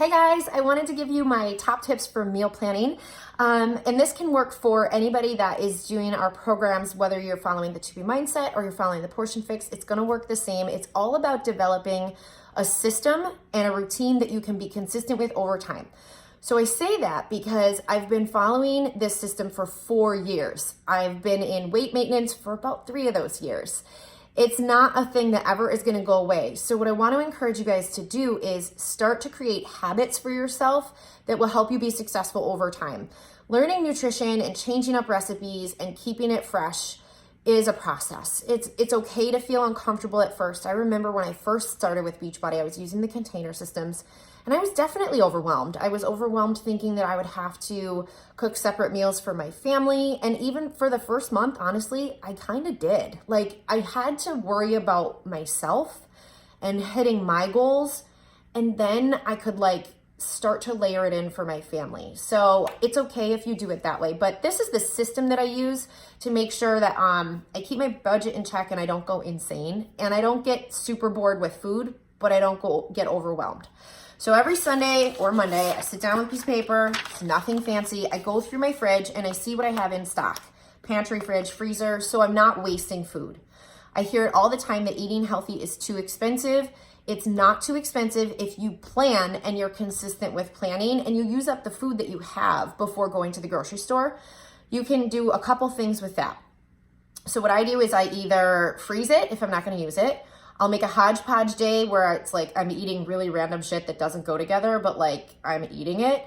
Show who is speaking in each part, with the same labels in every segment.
Speaker 1: Hey guys, I wanted to give you my top tips for meal planning. And this can work for anybody that is doing our programs, whether you're following the 2B mindset or you're following the portion fix, it's gonna work the same. It's all about developing a system and a routine that you can be consistent with over time. So I say that because I've been following this system for 4 years. I've been in weight maintenance for about 3 of those years. It's not a thing that ever is going to go away. So what I want to encourage you guys to do is start to create habits for yourself that will help you be successful over time. Learning nutrition and changing up recipes and keeping it fresh is a process. It's okay to feel uncomfortable at first. I remember when I first started with Beachbody, I was using the container systems and I was definitely overwhelmed. I was overwhelmed thinking that I would have to cook separate meals for my family. And even for the first month, honestly, I kind of did. Like I had to worry about myself and hitting my goals. And then I could start to layer it in for my family. So it's okay if you do it that way. But this is the system that I use to make sure that I keep my budget in check and I don't go insane. And I don't get super bored with food, but I don't get overwhelmed. So every Sunday or Monday, I sit down with a piece of paper, it's nothing fancy. I go through my fridge and I see what I have in stock. Pantry, fridge, freezer, so I'm not wasting food. I hear it all the time that eating healthy is too expensive. It's not too expensive if you plan and you're consistent with planning and you use up the food that you have before going to the grocery store. You can do a couple things with that. So what I do is I either freeze it if I'm not gonna use it. I'll make a hodgepodge day where it's like I'm eating really random shit that doesn't go together, but I'm eating it.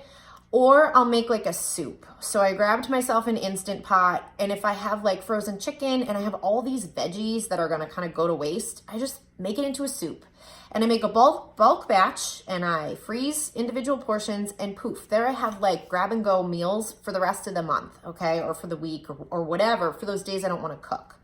Speaker 1: Or I'll make a soup. So I grabbed myself an Instant Pot, and if I have frozen chicken and I have all these veggies that are gonna kind of go to waste, I just make it into a soup. And I make a bulk batch and I freeze individual portions and poof, there I have grab and go meals for the rest of the month, okay? Or for the week or whatever, for those days I don't wanna cook.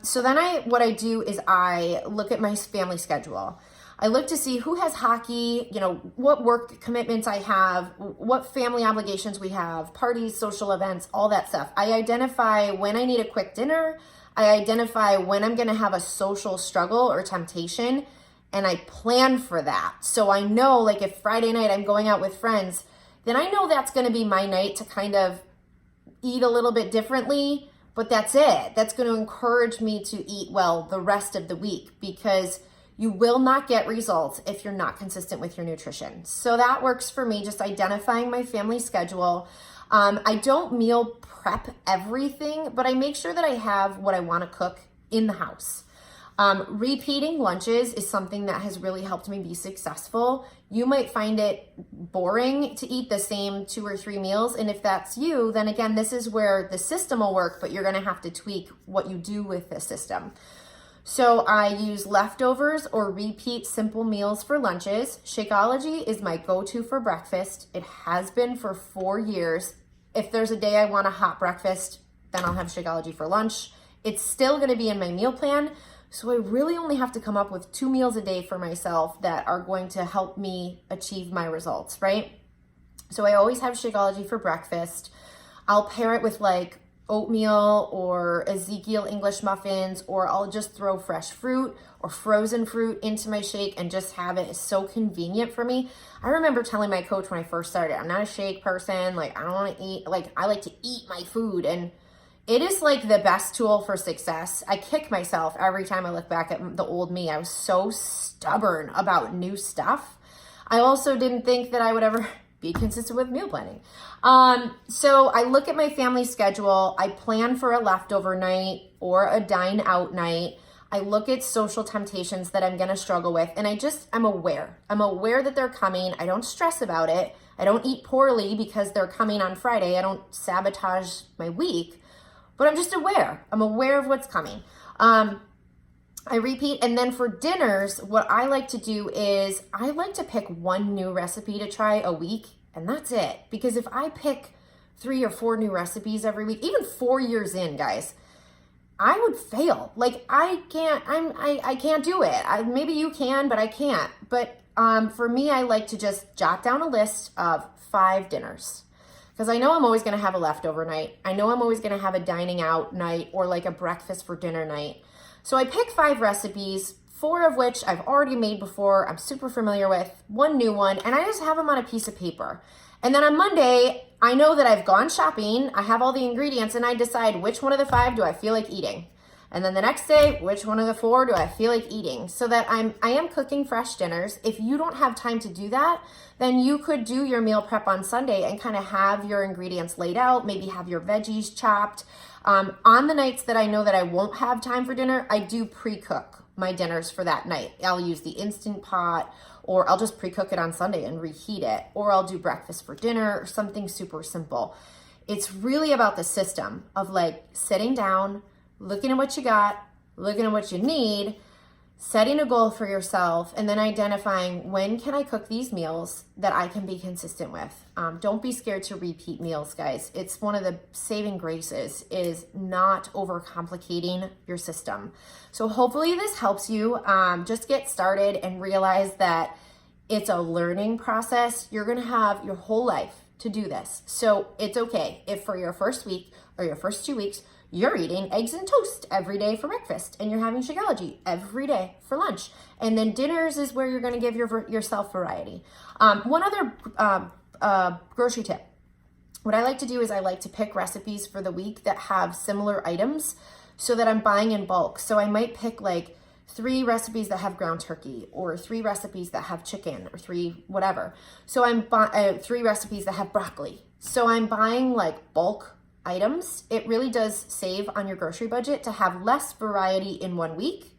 Speaker 1: So then what I do is I look at my family schedule. I look to see who has hockey, what work commitments I have, what family obligations we have, parties, social events, all that stuff. I identify when I need a quick dinner. I identify when I'm going to have a social struggle or temptation, and I plan for that. So I know if Friday night I'm going out with friends, then I know that's going to be my night to kind of eat a little bit differently. But that's it. That's going to encourage me to eat well the rest of the week because you will not get results if you're not consistent with your nutrition. So that works for me, just identifying my family schedule. I don't meal prep everything, but I make sure that I have what I want to cook in the house. Repeating lunches is something that has really helped me be successful. You might find it boring to eat the same 2 or 3 meals. And if that's you, then again, this is where the system will work, but you're gonna have to tweak what you do with the system. So I use leftovers or repeat simple meals for lunches. Shakeology is my go-to for breakfast. It has been for 4 years. If there's a day I want a hot breakfast, then I'll have Shakeology for lunch. It's still gonna be in my meal plan. So I really only have to come up with 2 meals a day for myself that are going to help me achieve my results, right? So I always have Shakeology for breakfast. I'll pair it with oatmeal or Ezekiel English muffins, or I'll just throw fresh fruit or frozen fruit into my shake and just have it. It's so convenient for me. I remember telling my coach when I first started, I'm not a shake person. I don't want to eat, I like to eat my food. And it is the best tool for success. I kick myself every time I look back at the old me. I was so stubborn about new stuff. I also didn't think that I would ever be consistent with meal planning. So I look at my family schedule. I plan for a leftover night or a dine out night. I look at social temptations that I'm gonna struggle with, and I'm aware. I'm aware that they're coming. I don't stress about it. I don't eat poorly because they're coming on Friday. I don't sabotage my week. But I'm just aware. I'm aware of what's coming. I repeat. And then for dinners, what I like to do is I like to pick 1 new recipe to try a week, and that's it. Because if I pick 3 or 4 new recipes every week, even 4 years in, guys, I would fail. I can't do it. Maybe you can, but I can't. But for me, I like to just jot down a list of 5 dinners. Because I know I'm always going to have a leftover night. I know I'm always going to have a dining out night or a breakfast for dinner night. So I pick 5 recipes, 4 of which I've already made before, I'm super familiar with, 1 new one, and I just have them on a piece of paper. And then on Monday, I know that I've gone shopping, I have all the ingredients, and I decide which one of the 5 do I feel like eating. And then the next day, which one of the 4 do I feel like eating? So that I am cooking fresh dinners. If you don't have time to do that, then you could do your meal prep on Sunday and kind of have your ingredients laid out, maybe have your veggies chopped. On the nights that I know that I won't have time for dinner, I do pre-cook my dinners for that night. I'll use the Instant Pot, or I'll just pre-cook it on Sunday and reheat it, or I'll do breakfast for dinner or something super simple. It's really about the system of like sitting down, looking at what you got, looking at what you need, setting a goal for yourself, and then identifying when can I cook these meals that I can be consistent with. Don't be scared to repeat meals, guys. It's one of the saving graces is not overcomplicating your system. So hopefully this helps you just get started and realize that it's a learning process. You're gonna have your whole life to do this. So it's okay if for your first week or your first 2 weeks, you're eating eggs and toast every day for breakfast, and you're having Shakeology every day for lunch. And then dinners is where you're gonna give yourself variety. One other grocery tip. What I like to do is I like to pick recipes for the week that have similar items so that I'm buying in bulk. So I might pick like 3 recipes that have ground turkey, or 3 recipes that have chicken, or 3 whatever. So I'm 3 recipes that have broccoli. So I'm buying like bulk items. It really does save on your grocery budget to have less variety in one week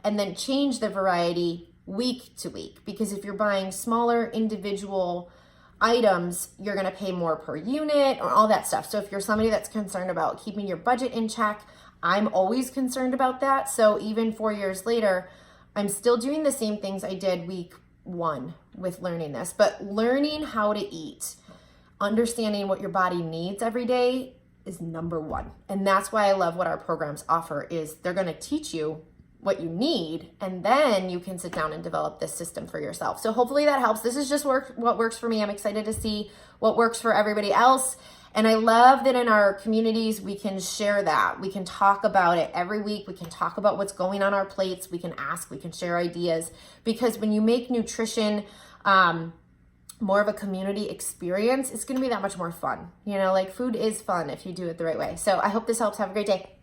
Speaker 1: and then change the variety week to week. Because if you're buying smaller individual items, you're going to pay more per unit or all that stuff. So if you're somebody that's concerned about keeping your budget in check, I'm always concerned about that. So even 4 years later, I'm still doing the same things I did week 1 with learning this, but learning how to eat, understanding what your body needs every day is number 1. And that's why I love what our programs offer is they're going to teach you what you need, and then you can sit down and develop this system for yourself. So hopefully that helps. This is just what works for me. I'm excited to see what works for everybody else. And I love that in our communities, we can share that. We can talk about it every week. We can talk about what's going on our plates. We can ask, we can share ideas, because when you make nutrition, more of a community experience, it's going to be that much more fun. You know, like food is fun if you do it the right way. So I hope this helps. Have a great day.